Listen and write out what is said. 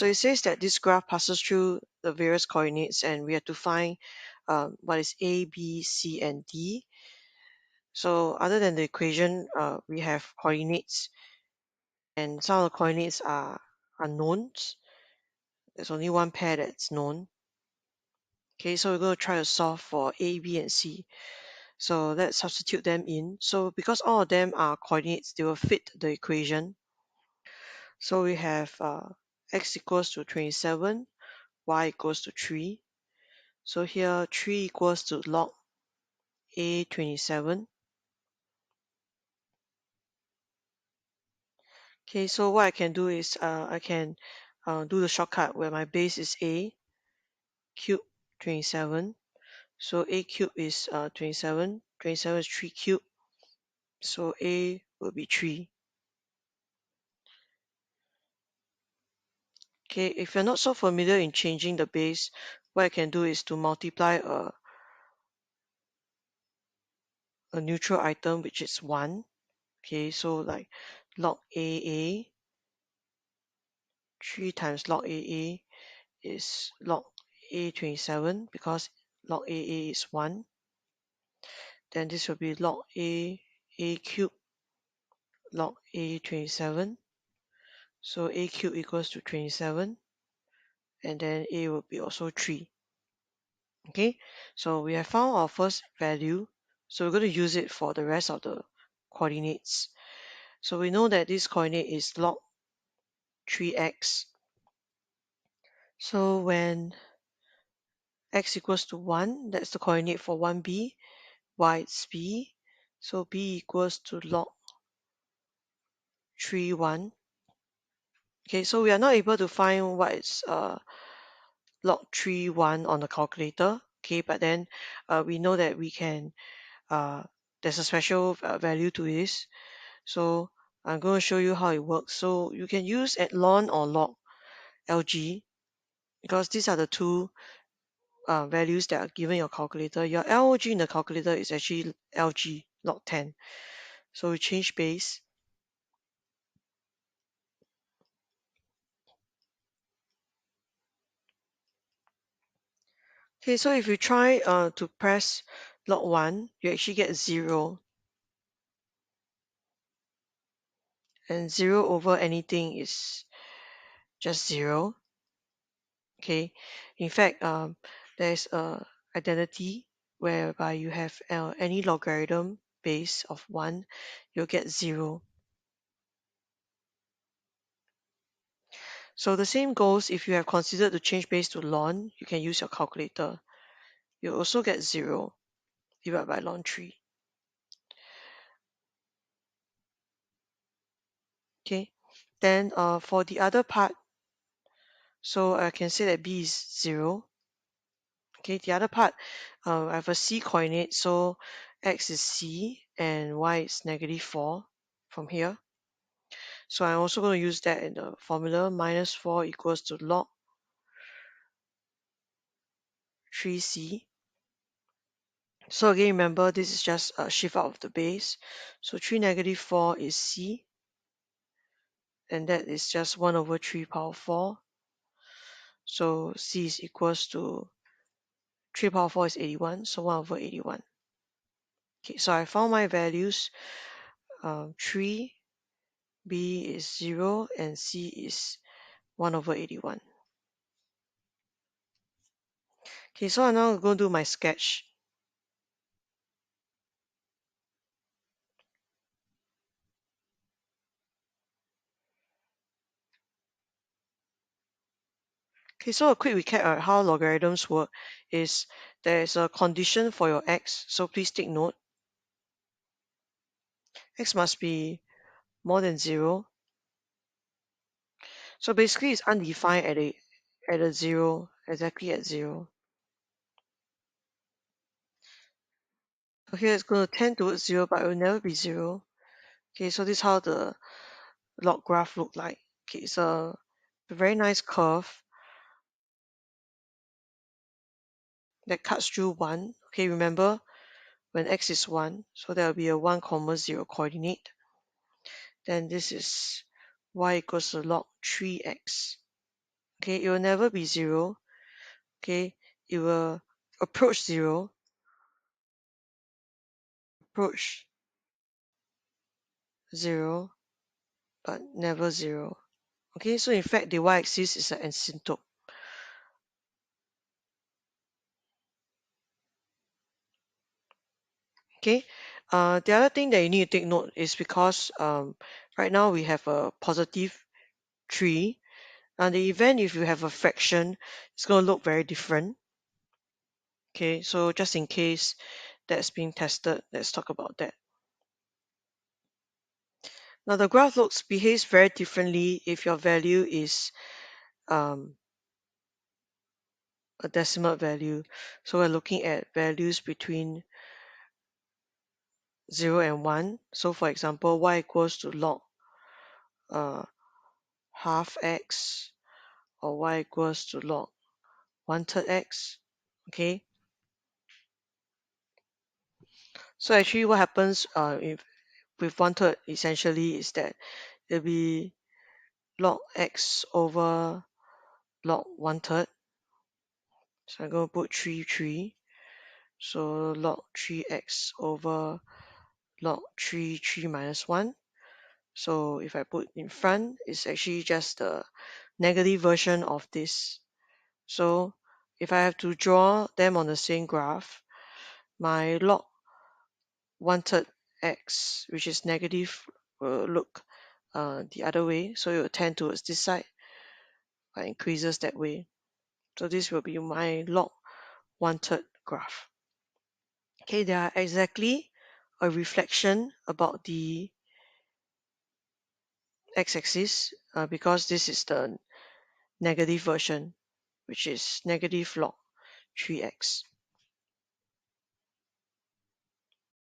So it says that this graph passes through the various coordinates and we have to find what is A, B, C, and D. So other than the equation, we have coordinates, and some of the coordinates are unknowns. There's only one pair that's known. Okay, so we're going to try to solve for A, B, and C. So let's substitute them in. So because all of them are coordinates, they will fit the equation. So we have x equals to 27, y equals to 3. So here 3 equals to log A 27. Okay, so what I can do is I can do the shortcut where my base is A cube 27. So A cube is 27. 27 is 3 cube. So A will be 3. Okay, if you're not so familiar in changing the base, what I can do is to multiply a neutral item, which is 1. Okay, so like log AA, 3 times log AA is log A27 because log AA is 1. Then this will be log A cube log A27. So A cube equals to 27. And then A will be also 3. Okay, so we have found our first value. So we're going to use it for the rest of the coordinates. So we know that this coordinate is log 3x. So when x equals to 1, that's the coordinate for 1b, y is b. So b equals to log 3, 1. Okay, so we are not able to find what is log 3, 1 on the calculator. Okay, but then we know that we can, there's a special value to this. So I'm going to show you how it works. So you can use at ln or log LG because these are the two values that are given your calculator. Your log in the calculator is actually LG log 10. So we change base. Okay, so if you try to press log 1, you actually get 0. And 0 over anything is just 0. Okay, in fact, there's a identity whereby you have any logarithm base of 1, you'll get 0. So the same goes if you have considered to change base to ln, you can use your calculator. You'll also get 0 divided by ln 3. Okay, then for the other part, so I can say that b is 0. Okay, the other part, I have a c coordinate, so x is c and y is -4 from here. So I'm also going to use that in the formula. -4 equals to log 3c. So again, remember this is just a shift out of the base. So 3 -4 is c, and that is just 1 over 3 power 4. So c is equals to 3 power 4 is 81, so 1 over 81. Okay, so I found my values. 3, b is 0, and c is 1 over 81. Okay, so I'm now going to do my sketch. Okay, so a quick recap on how logarithms work is there is a condition for your x, so please take note. X must be more than 0. So basically it's undefined at a 0, exactly at 0. So here it's going to tend towards 0, but it will never be 0. Okay, so this is how the log graph look like. Okay, it's a very nice curve that cuts through 1. Okay, remember when x is 1, so there will be a 1, 0 coordinate. Then this is y equals to log 3x. Okay, it will never be 0. Okay, it will approach 0, approach 0, but never 0. Okay, so in fact, the y-axis is an asymptote. Okay, the other thing that you need to take note is because right now we have a positive 3. And the event, if you have a fraction, it's going to look very different. Okay, so just in case that's being tested, let's talk about that. Now the graph behaves very differently if your value is um, a decimal value. So we're looking at values between 0 and 1. So for example, y equals to log uh, half x, or y equals to log 1/3 x. Okay, so actually what happens if with 1/3 essentially is that it'll be log x over log 1/3. So I'm going to put 3. So log 3x over log 3 minus 1. So if I put in front, it's actually just the negative version of this. So if I have to draw them on the same graph, my log 1/3 x, which is negative, will look the other way. So it will tend towards this side, increases that way. So this will be my log 1/3 graph. Okay, they are exactly a reflection about the x-axis because this is the negative version, which is negative log 3x.